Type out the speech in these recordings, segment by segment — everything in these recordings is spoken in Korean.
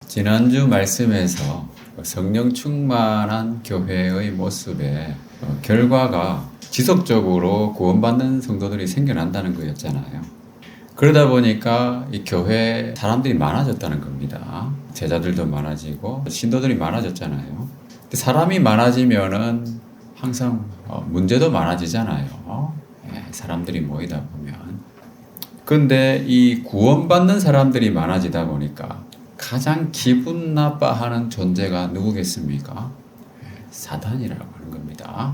지난주 말씀에서 성령 충만한 교회의 모습의 결과가 지속적으로 구원받는 성도들이 생겨난다는 거였잖아요. 그러다 보니까 이 교회에 사람들이 많아졌다는 겁니다. 제자들도 많아지고 신도들이 많아졌잖아요. 근데 사람이 많아지면은 항상 문제도 많아지잖아요. 사람들이 모이다 보면. 근데 이 구원받는 사람들이 많아지다 보니까 가장 기분 나빠하는 존재가 누구겠습니까? 사단이라고 하는 겁니다.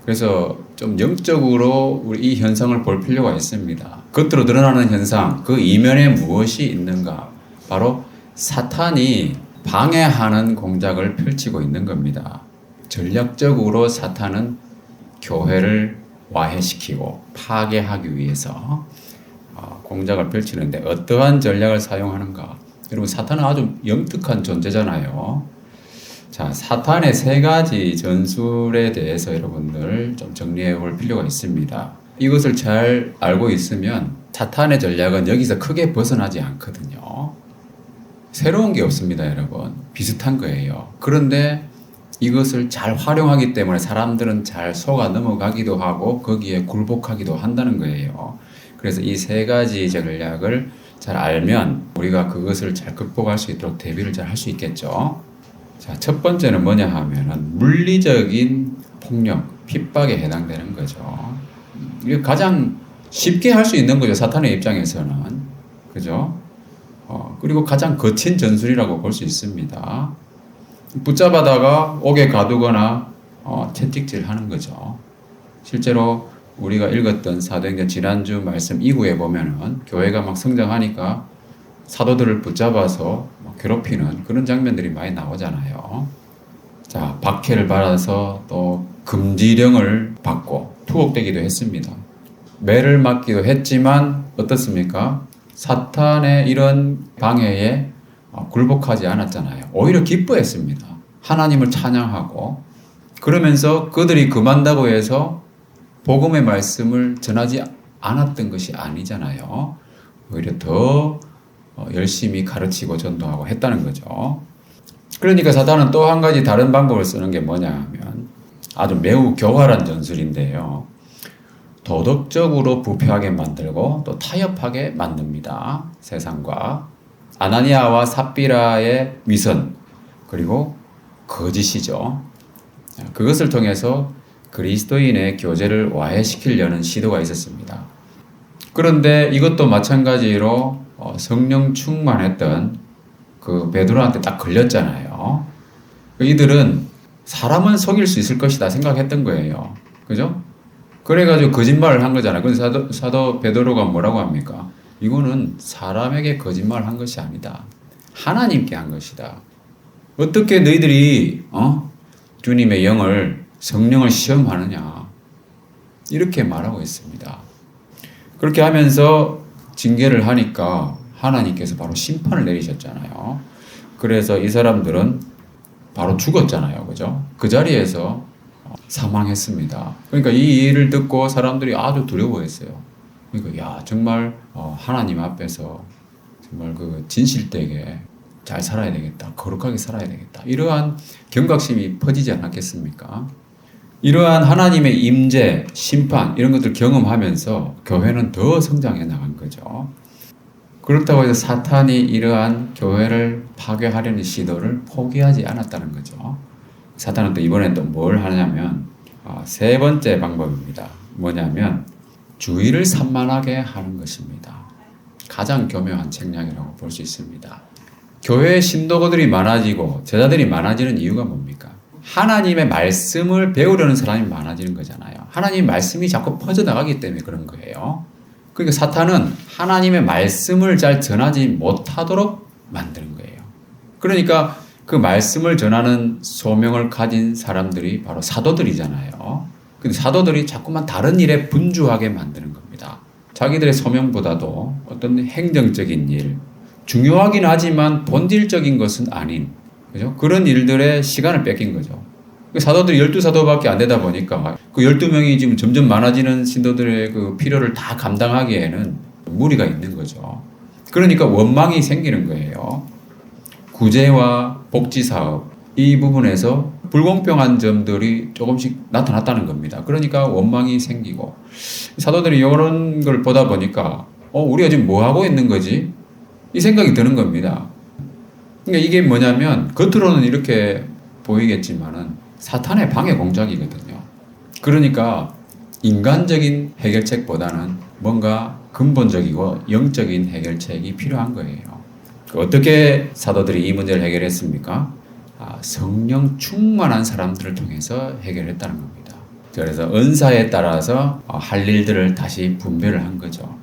그래서 좀 영적으로 우리 이 현상을 볼 필요가 있습니다. 겉으로 드러나는 현상, 그 이면에 무엇이 있는가? 바로 사탄이 방해하는 공작을 펼치고 있는 겁니다. 전략적으로 사탄은 교회를 와해시키고 파괴하기 위해서 공작을 펼치는데 어떠한 전략을 사용하는가? 여러분, 사탄은 아주 영특한 존재잖아요. 자, 사탄의 세 가지 전술에 대해서 여러분들 좀 정리해 볼 필요가 있습니다. 이것을 잘 알고 있으면 사탄의 전략은 여기서 크게 벗어나지 않거든요. 새로운 게 없습니다, 여러분. 비슷한 거예요. 그런데 이것을 잘 활용하기 때문에 사람들은 잘 속아 넘어가기도 하고 거기에 굴복하기도 한다는 거예요. 그래서 이 세 가지 전략을 잘 알면 우리가 그것을 잘 극복할 수 있도록 대비를 잘 할 수 있겠죠. 자, 첫 번째는 뭐냐 하면은 물리적인 폭력, 핍박에 해당되는 거죠. 이게 가장 쉽게 할 수 있는 거죠. 사탄의 입장에서는. 그죠? 그리고 가장 거친 전술이라고 볼 수 있습니다. 붙잡아다가 옥에 가두거나 채찍질 하는 거죠. 실제로 우리가 읽었던 사도행전 지난주 말씀 이후에 보면은 교회가 막 성장하니까 사도들을 붙잡아서 괴롭히는 그런 장면들이 많이 나오잖아요. 자, 박해를 받아서 또 금지령을 받고 투옥되기도 했습니다. 매를 맞기도 했지만 어떻습니까? 사탄의 이런 방해에 굴복하지 않았잖아요. 오히려 기뻐했습니다. 하나님을 찬양하고 그러면서 그들이 금한다고 해서 복음의 말씀을 전하지 않았던 것이 아니잖아요. 오히려 더 열심히 가르치고 전도하고 했다는 거죠. 그러니까 사탄은 또 한 가지 다른 방법을 쓰는 게 뭐냐 하면 아주 매우 교활한 전술인데요. 도덕적으로 부패하게 만들고 또 타협하게 만듭니다. 세상과. 아나니아와 삽비라의 위선 그리고 거짓이죠. 그것을 통해서 그리스도인의 교제를 와해시키려는 시도가 있었습니다. 그런데 이것도 마찬가지로 성령 충만했던 그 베드로한테 딱 걸렸잖아요. 이들은 사람은 속일 수 있을 것이다 생각했던 거예요. 그죠? 그래가지고 거짓말을 한 거잖아요. 근데 사도 베드로가 뭐라고 합니까? 이거는 사람에게 거짓말을 한 것이 아니다. 하나님께 한 것이다. 어떻게 너희들이 주님의 영을 성령을 시험하느냐 이렇게 말하고 있습니다. 그렇게 하면서 징계를 하니까 하나님께서 바로 심판을 내리셨잖아요. 그래서 이 사람들은 바로 죽었잖아요. 그죠? 그 자리에서 사망했습니다. 그러니까 이 일을 듣고 사람들이 아주 두려워했어요. 그러니까 야, 정말 하나님 앞에서 정말 그 진실되게 잘 살아야 되겠다. 거룩하게 살아야 되겠다. 이러한 경각심이 퍼지지 않았겠습니까? 이러한 하나님의 임재, 심판 이런 것들 경험하면서 교회는 더 성장해 나간 거죠. 그렇다고 해서 사탄이 이러한 교회를 파괴하려는 시도를 포기하지 않았다는 거죠. 사탄은 또 이번엔 또 뭘 하냐면 세 번째 방법입니다. 뭐냐면 주의를 산만하게 하는 것입니다. 가장 교묘한 책략이라고 볼 수 있습니다. 교회에 신도들이 많아지고 제자들이 많아지는 이유가 뭡니까? 하나님의 말씀을 배우려는 사람이 많아지는 거잖아요. 하나님의 말씀이 자꾸 퍼져나가기 때문에 그런 거예요. 그러니까 사탄은 하나님의 말씀을 잘 전하지 못하도록 만드는 거예요. 그러니까 그 말씀을 전하는 소명을 가진 사람들이 바로 사도들이잖아요. 근데 사도들이 자꾸만 다른 일에 분주하게 만드는 겁니다. 자기들의 소명보다도 어떤 행정적인 일, 중요하긴 하지만 본질적인 것은 아닌, 그죠? 그런 일들에 시간을 뺏긴 거죠. 사도들이 12사도밖에 안 되다 보니까 그 12명이 지금 점점 많아지는 신도들의 그 필요를 다 감당하기에는 무리가 있는 거죠. 그러니까 원망이 생기는 거예요. 구제와 복지 사업 이 부분에서 불공평한 점들이 조금씩 나타났다는 겁니다. 그러니까 원망이 생기고 사도들이 이런 걸 보다 보니까 우리가 지금 뭐 하고 있는 거지? 이 생각이 드는 겁니다. 그러니까 이게 뭐냐면 겉으로는 이렇게 보이겠지만은 사탄의 방해 공작이거든요. 그러니까 인간적인 해결책보다는 뭔가 근본적이고 영적인 해결책이 필요한 거예요. 어떻게 사도들이 이 문제를 해결했습니까? 성령 충만한 사람들을 통해서 해결했다는 겁니다. 그래서 은사에 따라서 할 일들을 다시 분배를 한 거죠.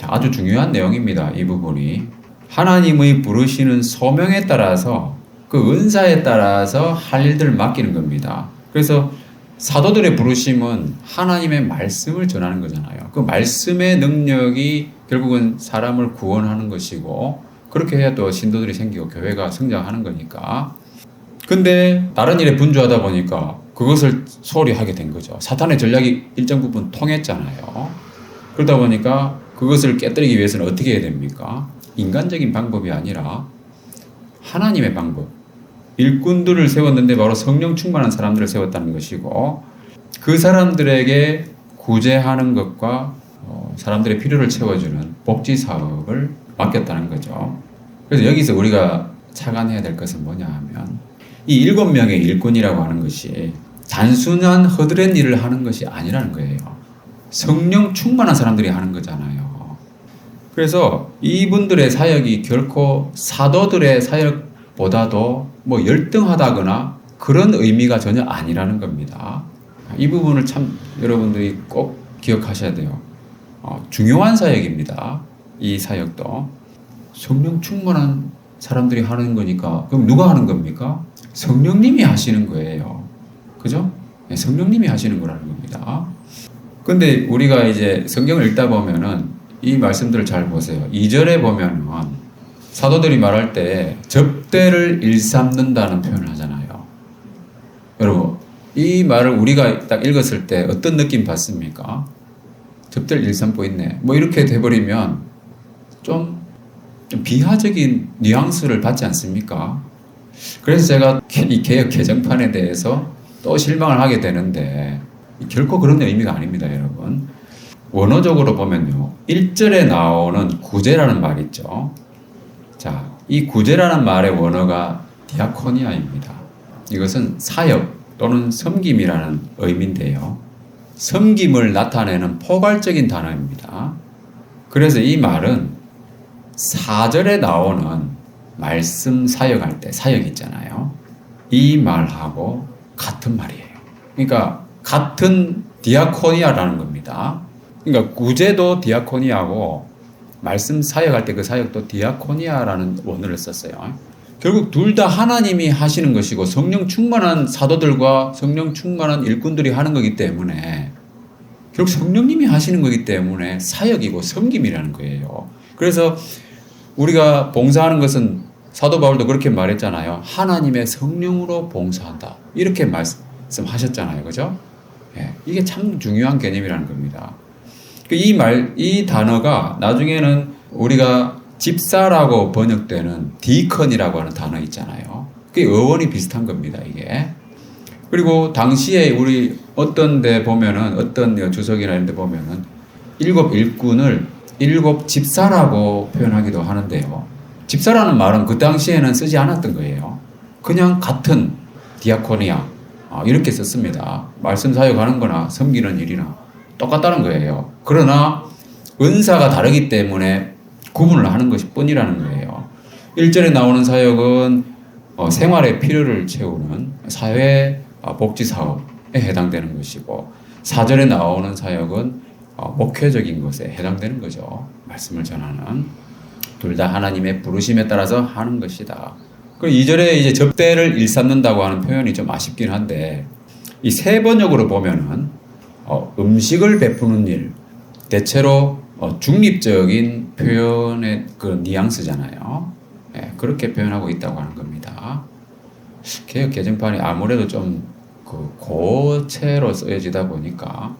아주 중요한 내용입니다. 이 부분이. 하나님의 부르시는 소명에 따라서 그 은사에 따라서 할 일들을 맡기는 겁니다. 그래서 사도들의 부르심은 하나님의 말씀을 전하는 거잖아요. 그 말씀의 능력이 결국은 사람을 구원하는 것이고 그렇게 해야 또 신도들이 생기고 교회가 성장하는 거니까. 근데 다른 일에 분주하다 보니까 그것을 소홀히 하게 된 거죠. 사탄의 전략이 일정 부분 통했잖아요. 그러다 보니까 그것을 깨뜨리기 위해서는 어떻게 해야 됩니까? 인간적인 방법이 아니라 하나님의 방법. 일꾼들을 세웠는데 바로 성령 충만한 사람들을 세웠다는 것이고 그 사람들에게 구제하는 것과 사람들의 필요를 채워주는 복지 사업을 맡겼다는 거죠. 그래서 여기서 우리가 착안해야 될 것은 뭐냐 하면 이 7명의 일꾼이라고 하는 것이 단순한 허드렛 일을 하는 것이 아니라는 거예요. 성령 충만한 사람들이 하는 거잖아요. 그래서 이분들의 사역이 결코 사도들의 사역보다도 뭐 열등하다거나 그런 의미가 전혀 아니라는 겁니다. 이 부분을 참 여러분들이 꼭 기억하셔야 돼요. 중요한 사역입니다. 이 사역도. 성령 충만한 사람들이 하는 거니까 그럼 누가 하는 겁니까? 성령님이 하시는 거예요. 그죠? 네, 성령님이 하시는 거라는 겁니다. 근데 우리가 이제 성경을 읽다 보면은 이 말씀들을 잘 보세요. 2절에 보면은 사도들이 말할 때 접대를 일삼는다는 표현을 하잖아요. 여러분, 이 말을 우리가 딱 읽었을 때 어떤 느낌 받습니까? 접대를 일삼고 있네. 뭐 이렇게 돼버리면 좀 비하적인 뉘앙스를 받지 않습니까? 그래서 제가 이 개역 개정판에 대해서 또 실망을 하게 되는데 결코 그런 의미가 아닙니다, 여러분. 원어적으로 보면요. 1절에 나오는 구제라는 말 있죠. 자, 이 구제라는 말의 원어가 디아코니아입니다. 이것은 사역 또는 섬김이라는 의미인데요. 섬김을 나타내는 포괄적인 단어입니다. 그래서 이 말은 4절에 나오는 말씀 사역할 때 사역 있잖아요. 이 말하고 같은 말이에요. 그러니까 같은 디아코니아라는 겁니다. 그러니까 구제도 디아코니아고 말씀 사역할 때 그 사역도 디아코니아라는 원어를 썼어요. 결국 둘 다 하나님이 하시는 것이고 성령 충만한 사도들과 성령 충만한 일꾼들이 하는 거기 때문에 결국 성령님이 하시는 거기 때문에 사역이고 섬김이라는 거예요. 그래서 우리가 봉사하는 것은 사도 바울도 그렇게 말했잖아요. 하나님의 성령으로 봉사한다. 이렇게 말씀하셨잖아요. 그죠? 예, 이게 참 중요한 개념이라는 겁니다. 이 단어가 나중에는 우리가 집사라고 번역되는 디컨이라고 하는 단어 있잖아요. 그게 어원이 비슷한 겁니다, 이게. 그리고 당시에 우리 어떤 데 보면은, 어떤 주석이나 이런 데 보면은, 7 일꾼을 7 집사라고 표현하기도 하는데요. 집사라는 말은 그 당시에는 쓰지 않았던 거예요. 그냥 같은 디아코니아, 이렇게 썼습니다. 말씀 사역하는 거나 섬기는 일이나 똑같다는 거예요. 그러나 은사가 다르기 때문에 구분을 하는 것이 뿐이라는 거예요. 1절에 나오는 사역은 생활의 필요를 채우는 사회 복지 사업에 해당되는 것이고 4절에 나오는 사역은 목회적인 것에 해당되는 거죠. 말씀을 전하는. 둘 다 하나님의 부르심에 따라서 하는 것이다. 그리고 2절에 이제 접대를 일삼는다고 하는 표현이 좀 아쉽긴 한데 이 세 번역으로 보면은 음식을 베푸는 일, 대체로 중립적인 표현의 그 뉘앙스잖아요. 네, 그렇게 표현하고 있다고 하는 겁니다. 개역 개정판이 아무래도 좀 그 고체로 쓰여지다 보니까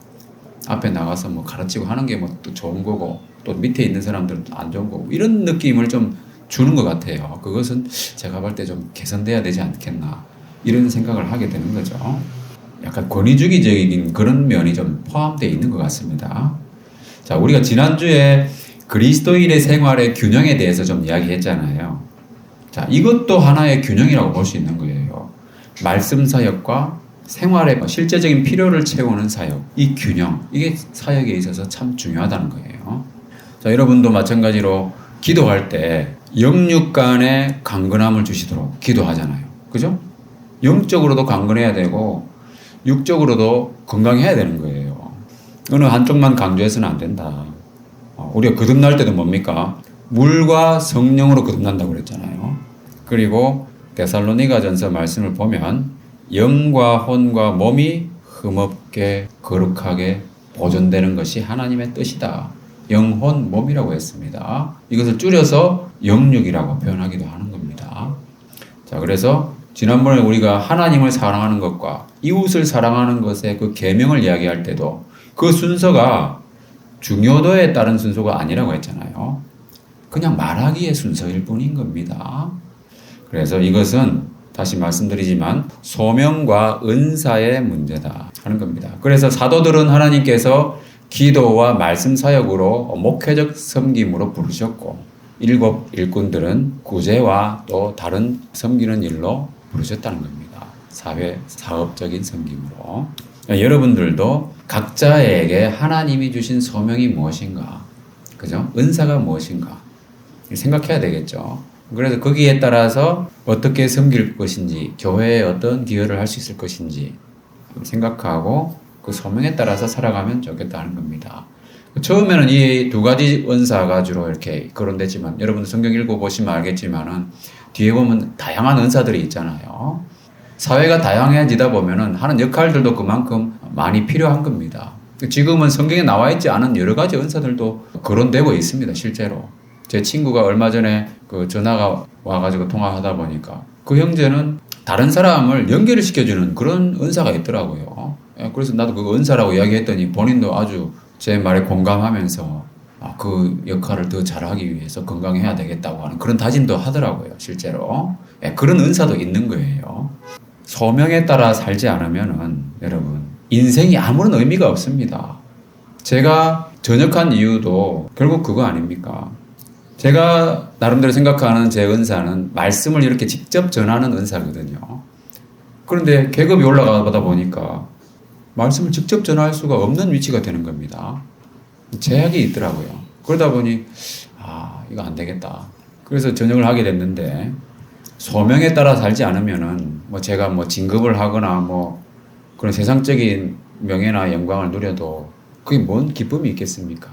앞에 나가서 뭐 가르치고 하는 게 뭐 또 좋은 거고 또 밑에 있는 사람들은 안 좋은 거고 이런 느낌을 좀 주는 것 같아요. 그것은 제가 볼 때 좀 개선돼야 되지 않겠나 이런 생각을 하게 되는 거죠. 약간 권위주기적인 그런 면이 좀 포함되어 있는 것 같습니다. 자, 우리가 지난주에 그리스도인의 생활의 균형에 대해서 좀 이야기했잖아요. 자, 이것도 하나의 균형이라고 볼 수 있는 거예요. 말씀 사역과 생활의 실제적인 필요를 채우는 사역, 이 균형, 이게 사역에 있어서 참 중요하다는 거예요. 자, 여러분도 마찬가지로 기도할 때 영육 간의 강건함을 주시도록 기도하잖아요. 그죠? 영적으로도 강건해야 되고 육적으로도 건강해야 되는 거예요. 어느 한쪽만 강조해서는 안 된다. 우리가 거듭날 때도 뭡니까? 물과 성령으로 거듭난다고 그랬잖아요. 그리고 데살로니가전서 말씀을 보면 영과 혼과 몸이 흠없게 거룩하게 보존되는 것이 하나님의 뜻이다. 영혼 몸이라고 했습니다. 이것을 줄여서 영육이라고 표현하기도 하는 겁니다. 자, 그래서 지난번에 우리가 하나님을 사랑하는 것과 이웃을 사랑하는 것의 그 계명을 이야기할 때도 그 순서가 중요도에 따른 순서가 아니라고 했잖아요. 그냥 말하기의 순서일 뿐인 겁니다. 그래서 이것은 다시 말씀드리지만 소명과 은사의 문제다 하는 겁니다. 그래서 사도들은 하나님께서 기도와 말씀 사역으로 목회적 섬김으로 부르셨고 일곱 일꾼들은 구제와 또 다른 섬기는 일로 부르셨다는 겁니다. 사회 사업적인 섬김으로. 여러분들도 각자에게 하나님이 주신 소명이 무엇인가, 그죠? 은사가 무엇인가 생각해야 되겠죠. 그래서 거기에 따라서 어떻게 섬길 것인지, 교회에 어떤 기여를 할 수 있을 것인지 생각하고 그 소명에 따라서 살아가면 좋겠다는 겁니다. 처음에는 이 두 가지 은사가 주로 이렇게 거론되지만 여러분들 성경 읽어보시면 알겠지만은 뒤에 보면 다양한 은사들이 있잖아요. 사회가 다양해지다 보면은 하는 역할들도 그만큼 많이 필요한 겁니다. 지금은 성경에 나와 있지 않은 여러 가지 은사들도 거론되고 있습니다, 실제로. 제 친구가 얼마 전에 그 전화가 와가지고 통화하다 보니까 그 형제는 다른 사람을 연결을 시켜주는 그런 은사가 있더라고요. 그래서 나도 그 은사라고 이야기했더니 본인도 아주 제 말에 공감하면서 그 역할을 더 잘하기 위해서 건강해야 되겠다고 하는 그런 다짐도 하더라고요, 실제로. 그런 은사도 있는 거예요. 소명에 따라 살지 않으면은 여러분 인생이 아무런 의미가 없습니다. 제가 전역한 이유도 결국 그거 아닙니까? 제가 나름대로 생각하는 제 은사는 말씀을 이렇게 직접 전하는 은사거든요. 그런데 계급이 올라가다 보니까 말씀을 직접 전할 수가 없는 위치가 되는 겁니다. 제약이 있더라고요. 그러다 보니 이거 안 되겠다. 그래서 전역을 하게 됐는데 소명에 따라 살지 않으면은 제가 진급을 하거나 그런 세상적인 명예나 영광을 누려도 그게 뭔 기쁨이 있겠습니까?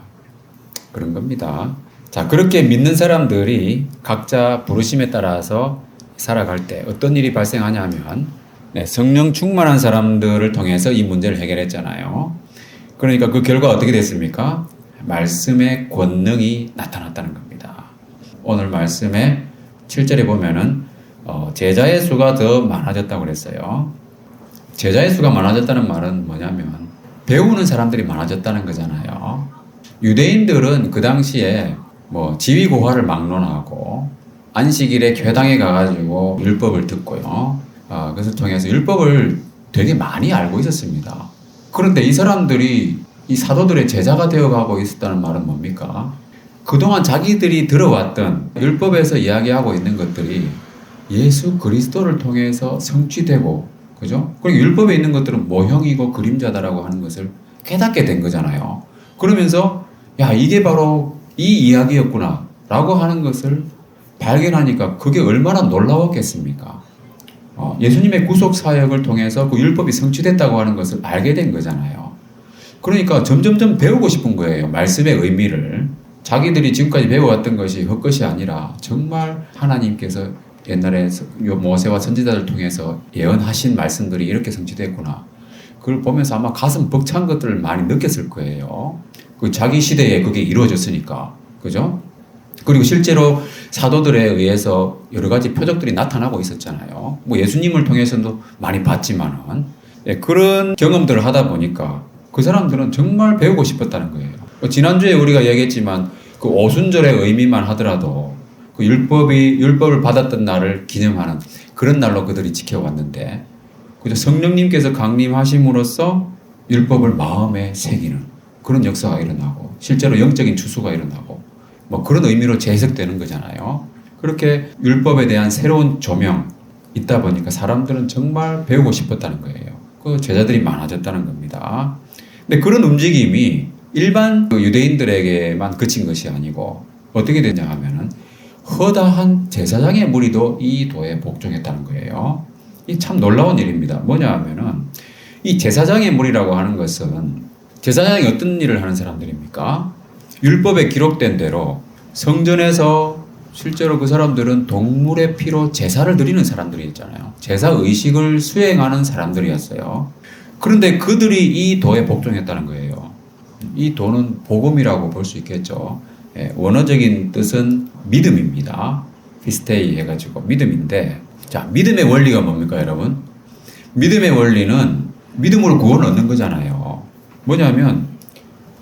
그런 겁니다. 자, 그렇게 믿는 사람들이 각자 부르심에 따라서 살아갈 때 어떤 일이 발생하냐면 성령 충만한 사람들을 통해서 이 문제를 해결했잖아요. 그러니까 그 결과 어떻게 됐습니까? 말씀의 권능이 나타났다는 겁니다. 오늘 말씀에 7절에 보면은 제자의 수가 더 많아졌다고 그랬어요. 제자의 수가 많아졌다는 말은 뭐냐면 배우는 사람들이 많아졌다는 거잖아요. 유대인들은 그 당시에 지위고하를 막론하고 안식일에 교당에 가가지고 율법을 듣고요. 그것을 통해서 율법을 되게 많이 알고 있었습니다. 그런데 이 사람들이 이 사도들의 제자가 되어가고 있었다는 말은 뭡니까? 그동안 자기들이 들어왔던 율법에서 이야기하고 있는 것들이 예수 그리스도를 통해서 성취되고, 그죠? 그리고 율법에 있는 것들은 모형이고 그림자다라고 하는 것을 깨닫게 된 거잖아요. 그러면서 이게 바로 이 이야기였구나 라고 하는 것을 발견하니까 그게 얼마나 놀라웠겠습니까? 예수님의 구속 사역을 통해서 그 율법이 성취됐다고 하는 것을 알게 된 거잖아요. 그러니까 점점점 배우고 싶은 거예요. 말씀의 의미를. 자기들이 지금까지 배워왔던 것이 헛것이 아니라 정말 하나님께서 옛날에 모세와 선지자를 통해서 예언하신 말씀들이 이렇게 성취됐구나. 그걸 보면서 아마 가슴 벅찬 것들을 많이 느꼈을 거예요. 그 자기 시대에 그게 이루어졌으니까. 그죠? 그리고 실제로 사도들에 의해서 여러 가지 표적들이 나타나고 있었잖아요. 예수님을 통해서도 많이 봤지만은 그런 경험들을 하다 보니까 그 사람들은 정말 배우고 싶었다는 거예요. 지난주에 우리가 얘기했지만 그 오순절의 의미만 하더라도 그 율법을 받았던 날을 기념하는 그런 날로 그들이 지켜왔는데, 그죠? 성령님께서 강림하심으로써 율법을 마음에 새기는 그런 역사가 일어나고, 실제로 영적인 추수가 일어나고, 뭐 그런 의미로 재해석되는 거잖아요. 그렇게 율법에 대한 새로운 조명 있다 보니까 사람들은 정말 배우고 싶었다는 거예요. 그 제자들이 많아졌다는 겁니다. 근데 그런 움직임이 일반 유대인들에게만 그친 것이 아니고 어떻게 되냐 하면은 허다한 제사장의 무리도 이 도에 복종했다는 거예요. 이 참 놀라운 일입니다. 뭐냐 하면은 이 제사장의 무리라고 하는 것은 제사장이 어떤 일을 하는 사람들입니까? 율법에 기록된 대로 성전에서 실제로 그 사람들은 동물의 피로 제사를 드리는 사람들이 있잖아요. 제사 의식을 수행하는 사람들이었어요. 그런데 그들이 이 도에 복종했다는 거예요. 이 도는 복음이라고 볼 수 있겠죠. 예, 원어적인 뜻은 믿음입니다. 피스테이 해가지고 믿음인데, 자, 믿음의 원리가 뭡니까, 여러분? 믿음의 원리는 믿음으로 구원 얻는 거잖아요. 뭐냐면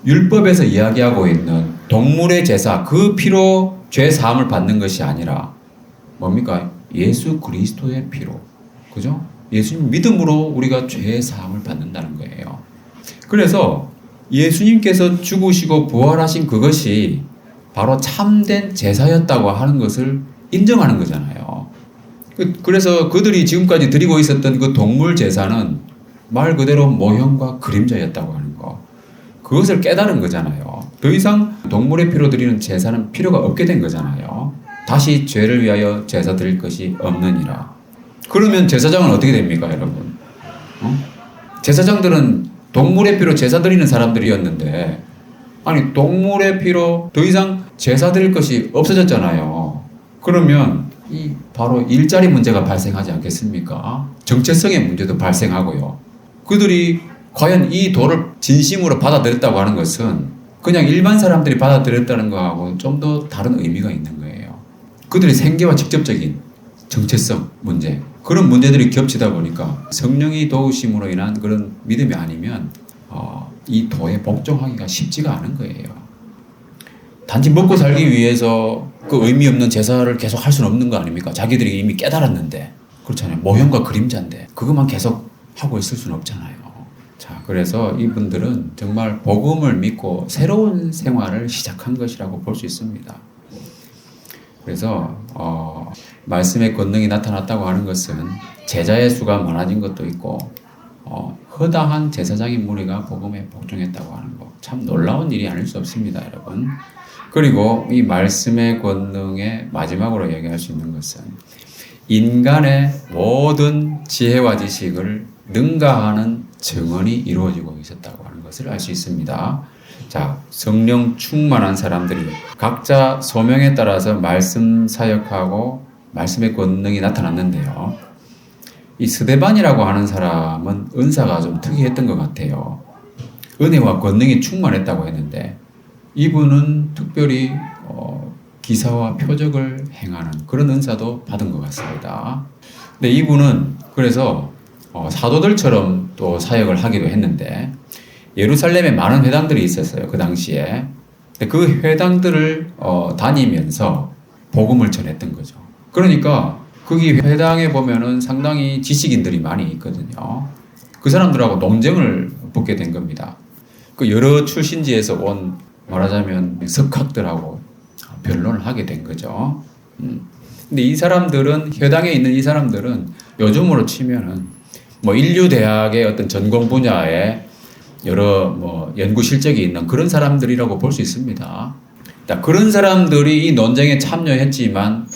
율법에서 이야기하고 있는 동물의 제사, 그 피로 죄 사함을 받는 것이 아니라 뭡니까? 예수 그리스도의 피로, 그죠? 예수님 믿음으로 우리가 죄 사함을 받는다는 거예요. 그래서 예수님께서 죽으시고 부활하신 그것이 바로 참된 제사였다고 하는 것을 인정하는 거잖아요. 그래서 그들이 지금까지 드리고 있었던 그 동물 제사는 말 그대로 모형과 그림자였다고 하는 거. 그것을 깨달은 거잖아요. 더 이상 동물의 피로 드리는 제사는 필요가 없게 된 거잖아요. 다시 죄를 위하여 제사 드릴 것이 없느니라. 그러면 제사장은 어떻게 됩니까, 여러분? 제사장들은 동물의 피로 제사 드리는 사람들이었는데, 아니, 동물의 피로 더 이상 제사 드릴 것이 없어졌잖아요. 그러면 이 바로 일자리 문제가 발생하지 않겠습니까? 정체성의 문제도 발생하고요. 그들이 과연 이 도를 진심으로 받아들였다고 하는 것은 그냥 일반 사람들이 받아들였다는 거하고 좀 더 다른 의미가 있는 거예요. 그들의 생계와 직접적인 정체성 문제, 그런 문제들이 겹치다 보니까 성령이 도우심으로 인한 그런 믿음이 아니면 이 도에 복종하기가 쉽지가 않은 거예요. 단지 먹고 살기 위해서 그 의미 없는 제사를 계속 할 수는 없는 거 아닙니까? 자기들이 이미 깨달았는데. 그렇잖아요. 모형과 그림자인데 그것만 계속 하고 있을 수는 없잖아요. 자, 그래서 이분들은 정말 복음을 믿고 새로운 생활을 시작한 것이라고 볼 수 있습니다. 그래서 말씀의 권능이 나타났다고 하는 것은 제자의 수가 많아진 것도 있고 허다한 제사장의 무리가 복음에 복종했다고 하는 거, 참 놀라운 일이 아닐 수 없습니다, 여러분. 그리고 이 말씀의 권능의 마지막으로 얘기할 수 있는 것은 인간의 모든 지혜와 지식을 능가하는 증언이 이루어지고 있었다고 하는 것을 알 수 있습니다. 자, 성령 충만한 사람들이 각자 소명에 따라서 말씀 사역하고 말씀의 권능이 나타났는데요. 이 스데반이라고 하는 사람은 은사가 좀 특이했던 것 같아요. 은혜와 권능이 충만했다고 했는데 이분은 특별히 기사와 표적을 행하는 그런 은사도 받은 것 같습니다. 근데 이분은 그래서 사도들처럼 또 사역을 하기도 했는데 예루살렘에 많은 회당들이 있었어요. 그 당시에. 근데 그 회당들을 다니면서 복음을 전했던 거죠. 그러니까 거기 회당에 보면은 상당히 지식인들이 많이 있거든요. 그 사람들하고 논쟁을 붙게 된 겁니다. 그 여러 출신지에서 온 말하자면 석학들하고 변론을 하게 된 거죠. 근데 이 사람들은 회당에 있는 이 사람들은 요즘으로 치면은 뭐 인류대학의 어떤 전공 분야에 여러 뭐 연구 실적이 있는 그런 사람들이라고 볼 수 있습니다. 그런 사람들이 이 논쟁에 참여했지만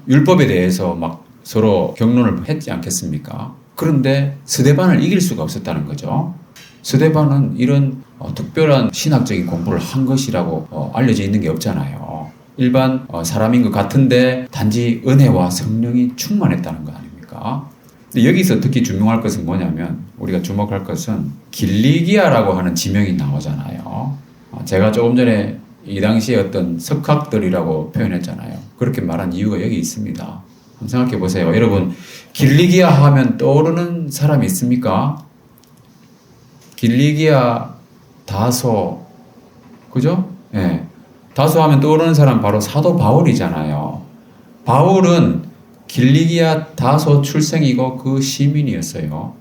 율법에 대해서 막 서로 경론을 했지 않겠습니까? 그런데 스데반을 이길 수가 없었다는 거죠. 스데반은 이런 특별한 신학적인 공부를 한 것이라고 알려져 있는 게 없잖아요. 일반 사람인 것 같은데 단지 은혜와 성령이 충만했다는 거 아닙니까? 근데 여기서 특히 주목할 것은 뭐냐면 우리가 주목할 것은 길리기아라고 하는 지명이 나오잖아요. 제가 조금 전에 이 당시에 어떤 석학들이라고 표현했잖아요. 그렇게 말한 이유가 여기 있습니다. 한번 생각해 보세요. 여러분, 길리기아 하면 떠오르는 사람이 있습니까? 길리기아, 다소, 그죠? 예. 다소 하면 떠오르는 사람 바로 사도 바울이잖아요. 바울은 길리기아 다소 출생이고 그 시민이었어요.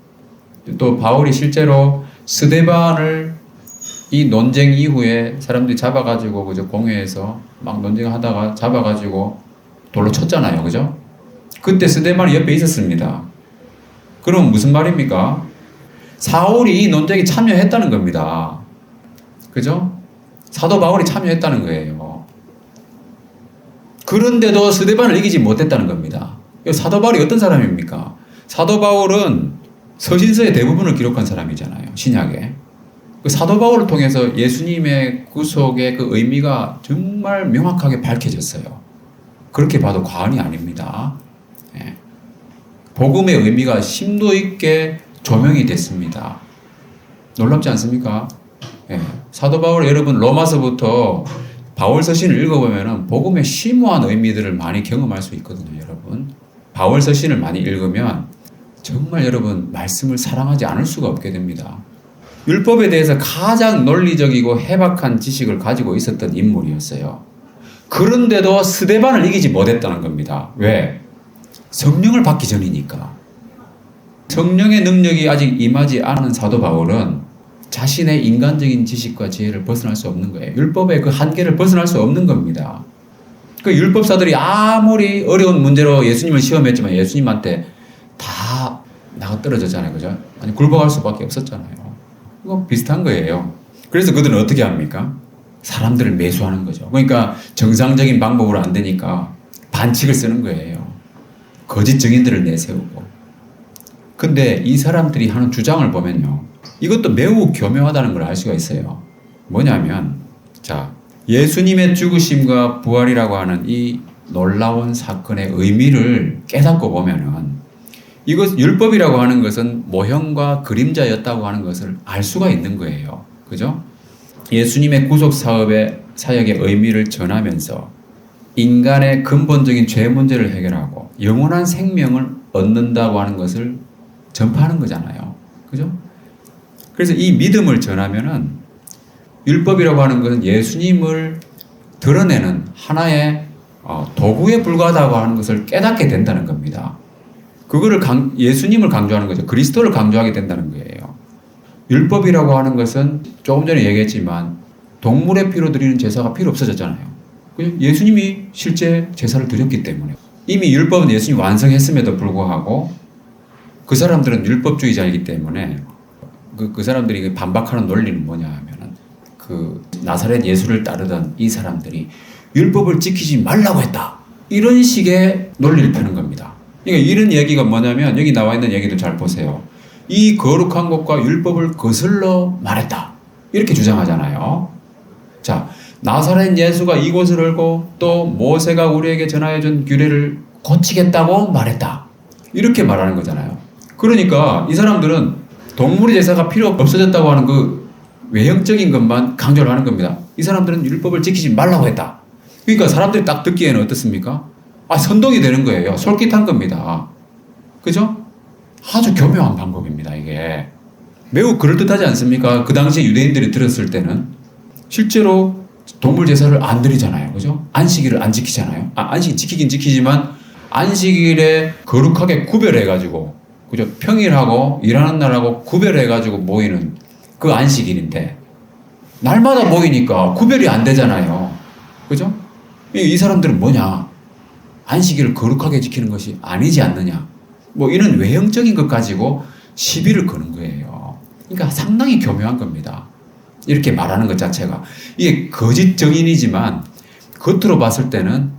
또 바울이 실제로 스데반을 이 논쟁 이후에 사람들이 잡아가지고 그죠, 공회에서 막 논쟁하다가 잡아가지고 돌로 쳤잖아요, 그죠? 그때 스데반이 옆에 있었습니다. 그럼 무슨 말입니까? 사울이 이 논쟁에 참여했다는 겁니다. 그죠? 사도 바울이 참여했다는 거예요. 그런데도 스데반을 이기지 못했다는 겁니다. 사도 바울이 어떤 사람입니까? 사도 바울은 서신서의 대부분을 기록한 사람이잖아요. 신약에. 그 사도 바울을 통해서 예수님의 구속의 그 의미가 정말 명확하게 밝혀졌어요. 그렇게 봐도 과언이 아닙니다. 예. 복음의 의미가 심도 있게 조명이 됐습니다. 놀랍지 않습니까? 예. 사도 바울 여러분 로마서부터 바울 서신을 읽어보면 복음의 심오한 의미들을 많이 경험할 수 있거든요, 여러분. 바울 서신을 많이 읽으면 정말 여러분 말씀을 사랑하지 않을 수가 없게 됩니다. 율법에 대해서 가장 논리적이고 해박한 지식을 가지고 있었던 인물이었어요. 그런데도 스데반을 이기지 못했다는 겁니다. 왜? 성령을 받기 전이니까. 성령의 능력이 아직 임하지 않은 사도 바울은 자신의 인간적인 지식과 지혜를 벗어날 수 없는 거예요. 율법의 그 한계를 벗어날 수 없는 겁니다. 그 율법사들이 아무리 어려운 문제로 예수님을 시험했지만 예수님한테 다 나가 떨어졌잖아요. 그죠? 아니, 굴복할 수밖에 없었잖아요. 이건 비슷한 거예요. 그래서 그들은 어떻게 합니까? 사람들을 매수하는 거죠. 그러니까 정상적인 방법으로 안 되니까 반칙을 쓰는 거예요. 거짓 증인들을 내세우고. 근데 이 사람들이 하는 주장을 보면요. 이것도 매우 교묘하다는 걸 알 수가 있어요. 뭐냐면, 자, 예수님의 죽으심과 부활이라고 하는 이 놀라운 사건의 의미를 깨닫고 보면은 이것 율법이라고 하는 것은 모형과 그림자였다고 하는 것을 알 수가 있는 거예요. 그죠? 예수님의 구속 사역의 의미를 전하면서 인간의 근본적인 죄 문제를 해결하고 영원한 생명을 얻는다고 하는 것을 전파하는 거잖아요. 그죠? 그래서 이 믿음을 전하면은 율법이라고 하는 것은 예수님을 드러내는 하나의 도구에 불과하다고 하는 것을 깨닫게 된다는 겁니다. 그거를 예수님을 강조하는 거죠. 그리스도를 강조하게 된다는 거예요. 율법이라고 하는 것은 조금 전에 얘기했지만 동물의 피로 드리는 제사가 필요 없어졌잖아요. 예수님이 실제 제사를 드렸기 때문에 이미 율법은 예수님이 완성했음에도 불구하고 그 사람들은 율법주의자이기 때문에 그 사람들이 반박하는 논리는 뭐냐 하면은 그 나사렛 예수를 따르던 이 사람들이 율법을 지키지 말라고 했다. 이런 식의 논리를 펴는 겁니다. 그러니까 이런 얘기가 뭐냐면 여기 나와 있는 얘기도 잘 보세요. 이 거룩한 것과 율법을 거슬러 말했다. 이렇게 주장하잖아요. 자, 나사렛 예수가 이곳을 열고 또 모세가 우리에게 전하여준 규례를 고치겠다고 말했다. 이렇게 말하는 거잖아요. 그러니까 이 사람들은 동물의 제사가 필요 없어졌다고 하는 그 외형적인 것만 강조를 하는 겁니다. 이 사람들은 율법을 지키지 말라고 했다. 그러니까 사람들이 딱 듣기에는 어떻습니까? 선동이 되는 거예요. 솔깃한 겁니다. 그죠? 아주 교묘한 방법입니다, 이게. 매우 그럴듯하지 않습니까? 그 당시 유대인들이 들었을 때는 실제로 동물 제사를 안 드리잖아요. 그죠? 안식일을 안 지키잖아요. 안식 지키긴 지키지만 안식일에 거룩하게 구별해가지고, 그죠? 평일하고 일하는 날하고 구별해가지고 모이는 그 안식일인데, 날마다 모이니까 구별이 안 되잖아요. 그죠? 이 사람들은 뭐냐? 안식일을 거룩하게 지키는 것이 아니지 않느냐. 뭐 이런 외형적인 것 가지고 시비를 거는 거예요. 그러니까 상당히 교묘한 겁니다. 이렇게 말하는 것 자체가. 이게 거짓 증인이지만 겉으로 봤을 때는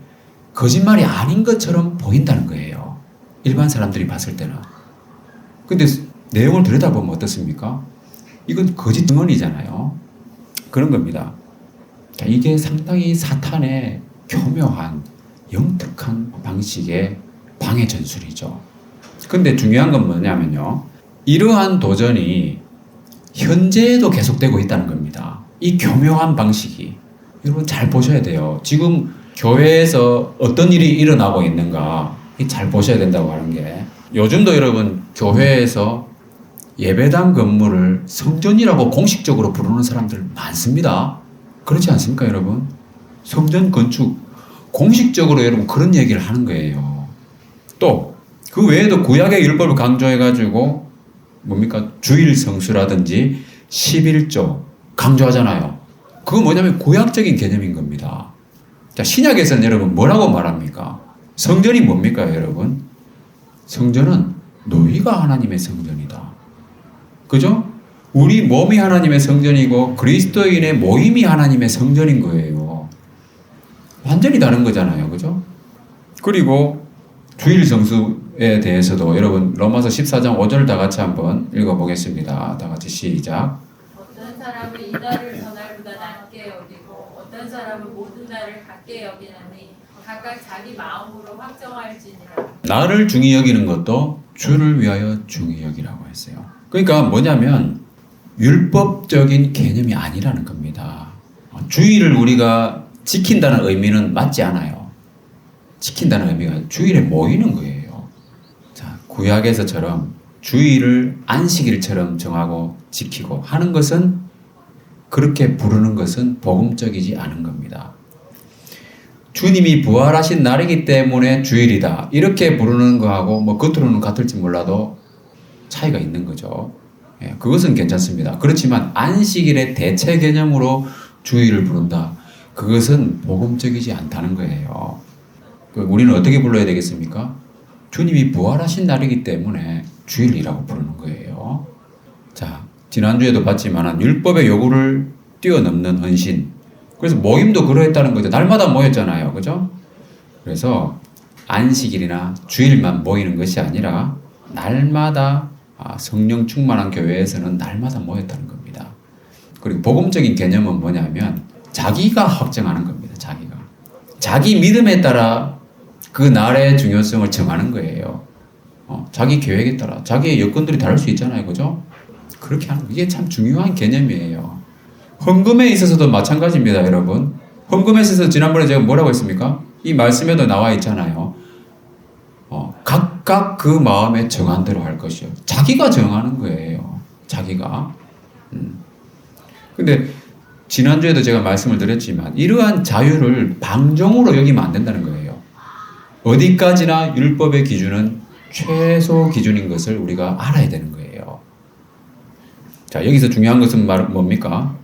거짓말이 아닌 것처럼 보인다는 거예요. 일반 사람들이 봤을 때는. 근데 내용을 들여다보면 어떻습니까? 이건 거짓 증언이잖아요. 그런 겁니다. 이게 상당히 사탄의 교묘한 영특한 방식의 방해 전술이죠. 근데 중요한 건 뭐냐면요. 이러한 도전이 현재에도 계속되고 있다는 겁니다. 이 교묘한 방식이. 여러분 잘 보셔야 돼요. 지금 교회에서 어떤 일이 일어나고 있는가 잘 보셔야 된다고 하는 게, 요즘도 여러분 교회에서 예배당 건물을 성전이라고 공식적으로 부르는 사람들 많습니다. 그렇지 않습니까, 여러분? 성전 건축. 공식적으로 여러분 그런 얘기를 하는 거예요. 또 그 외에도 구약의 율법을 강조해가지고 뭡니까? 주일 성수라든지 11조 강조하잖아요. 그거 뭐냐면 구약적인 개념인 겁니다. 자, 신약에서는 여러분 뭐라고 말합니까? 성전이 뭡니까, 여러분? 성전은 너희가 하나님의 성전이다. 그죠? 우리 몸이 하나님의 성전이고 그리스도인의 모임이 하나님의 성전인 거예요. 완전히 다른 거잖아요. 그죠? 그리고 주일 성수에 대해서도 여러분 로마서 14장 5절 다 같이 한번 읽어보겠습니다. 다 같이 시작. 어떤 사람은 이날을 전날보다 낮게 여기고 어떤 사람은 모든 날을 같게 여기느니 각각 자기 마음으로 확정할지니라. 나를 중히 여기는 것도 주를 위하여 중히 여기라고 했어요. 그러니까 뭐냐면 율법적인 개념이 아니라는 겁니다. 주일을 우리가 지킨다는 의미는 맞지 않아요. 지킨다는 의미가 주일에 모이는 거예요. 자, 구약에서처럼 주일을 안식일처럼 정하고 지키고 하는 것은 그렇게 부르는 것은 복음적이지 않은 겁니다. 주님이 부활하신 날이기 때문에 주일이다. 이렇게 부르는 거하고 뭐 겉으로는 같을지 몰라도 차이가 있는 거죠. 예, 그것은 괜찮습니다. 그렇지만 안식일의 대체 개념으로 주일을 부른다. 그것은 복음적이지 않다는 거예요. 우리는 어떻게 불러야 되겠습니까? 주님이 부활하신 날이기 때문에 주일이라고 부르는 거예요. 자, 지난주에도 봤지만 율법의 요구를 뛰어넘는 헌신. 그래서 모임도 그러했다는 거죠. 날마다 모였잖아요. 그죠? 그래서 안식일이나 주일만 모이는 것이 아니라 날마다 성령 충만한 교회에서는 날마다 모였다는 겁니다. 그리고 복음적인 개념은 뭐냐면 자기가 확정하는 겁니다. 자기 믿음에 따라 그 날의 중요성을 정하는 거예요. 자기 계획에 따라 자기의 여건들이 다를 수 있잖아요. 그죠? 그렇게 하는 거. 이게 참 중요한 개념이에요. 헌금에 있어서도 마찬가지입니다, 여러분. 헌금에 있어서 지난번에 제가 뭐라고 했습니까? 이 말씀에도 나와 있잖아요. 각각 그 마음에 정한 대로 할 것이요. 자기가 정하는 거예요. 자기가. 근데 지난주에도 제가 말씀을 드렸지만 이러한 자유를 방종으로 여기면 안 된다는 거예요. 어디까지나 율법의 기준은 최소 기준인 것을 우리가 알아야 되는 거예요. 자, 여기서 중요한 것은 뭡니까?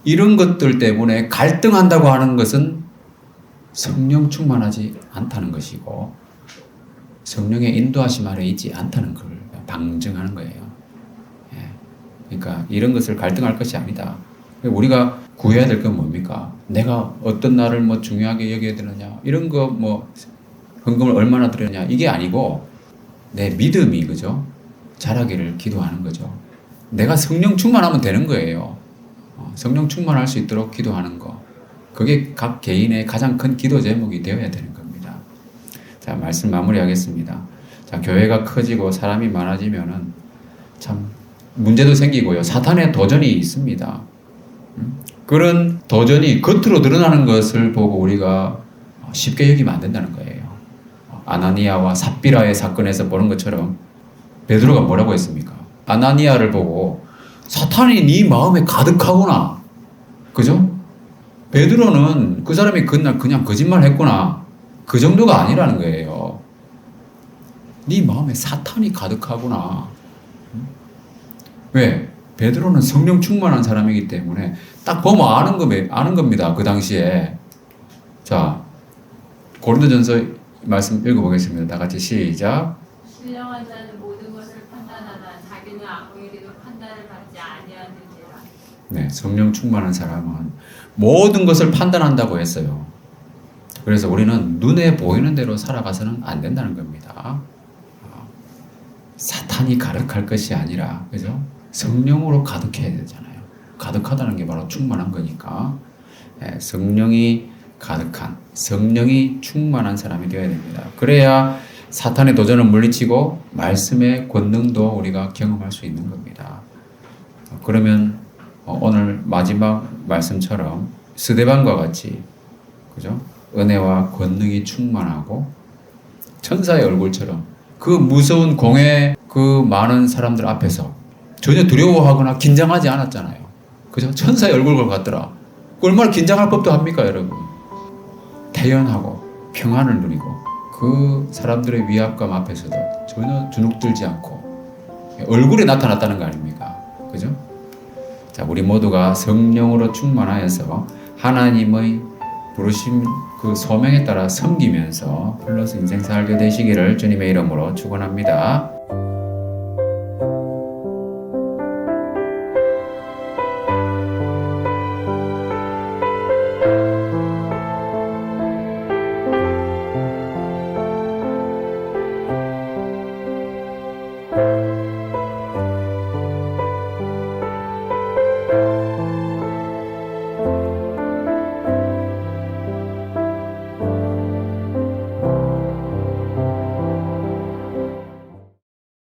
이런 것들 때문에 갈등한다고 하는 것은 성령 충만하지 않다는 것이고 성령의 인도하심 아래 있지 않다는 걸 방증하는 거예요. 예. 그러니까 이런 것을 갈등할 것이 아니다. 우리가 구해야 될 건 뭡니까? 내가 어떤 날을 뭐 중요하게 여겨야 되느냐 이런 거 뭐 헌금을 얼마나 드렸냐 이게 아니고 내 믿음이 그죠? 자라기를 기도하는 거죠. 내가 성령 충만하면 되는 거예요. 성령 충만할 수 있도록 기도하는 거. 그게 각 개인의 가장 큰 기도 제목이 되어야 되는 겁니다. 자, 말씀 마무리하겠습니다. 자, 교회가 커지고 사람이 많아지면은 참 문제도 생기고요. 사탄의 도전이 있습니다. 그런 도전이 겉으로 드러나는 것을 보고 우리가 쉽게 여기면 안 된다는 거예요. 아나니아와 삽비라의 사건에서 보는 것처럼 베드로가 뭐라고 했습니까? 아나니아를 보고 사탄이 네 마음에 가득하구나. 그죠? 베드로는 그 사람이 그날 그냥 거짓말 했구나. 그 정도가 아니라는 거예요. 네 마음에 사탄이 가득하구나. 왜? 베드로는 성령 충만한 사람이기 때문에 딱 보면 아는 겁니다. 그 당시에. 자, 고린도전서 말씀 읽어보겠습니다. 다 같이 시작. 신령한 자는 모든 것을 판단하나 자기는 아무에게도 판단을 받지 아니하는지라. 네, 성령 충만한 사람은 모든 것을 판단한다고 했어요. 그래서 우리는 눈에 보이는 대로 살아가서는 안 된다는 겁니다. 사탄이 가득할 것이 아니라, 그죠? 성령으로 가득해야 되잖아요. 가득하다는 게 바로 충만한 거니까. 네, 성령이 가득한, 성령이 충만한 사람이 되어야 됩니다. 그래야 사탄의 도전을 물리치고 말씀의 권능도 우리가 경험할 수 있는 겁니다. 그러면 오늘 마지막 말씀처럼 스데반과 같이, 그죠? 은혜와 권능이 충만하고 천사의 얼굴처럼 그 무서운 공회 그 많은 사람들 앞에서 전혀 두려워하거나 긴장하지 않았잖아요. 그죠? 천사의 얼굴과 같더라. 얼마나 긴장할 법도 합니까, 여러분? 태연하고 평안을 누리고 그 사람들의 위압감 앞에서도 전혀 주눅들지 않고 얼굴에 나타났다는 거 아닙니까? 그죠? 자, 우리 모두가 성령으로 충만하여서 하나님의 부르심 그 소명에 따라 섬기면서 플러스 인생 살게 되시기를 주님의 이름으로 축원합니다.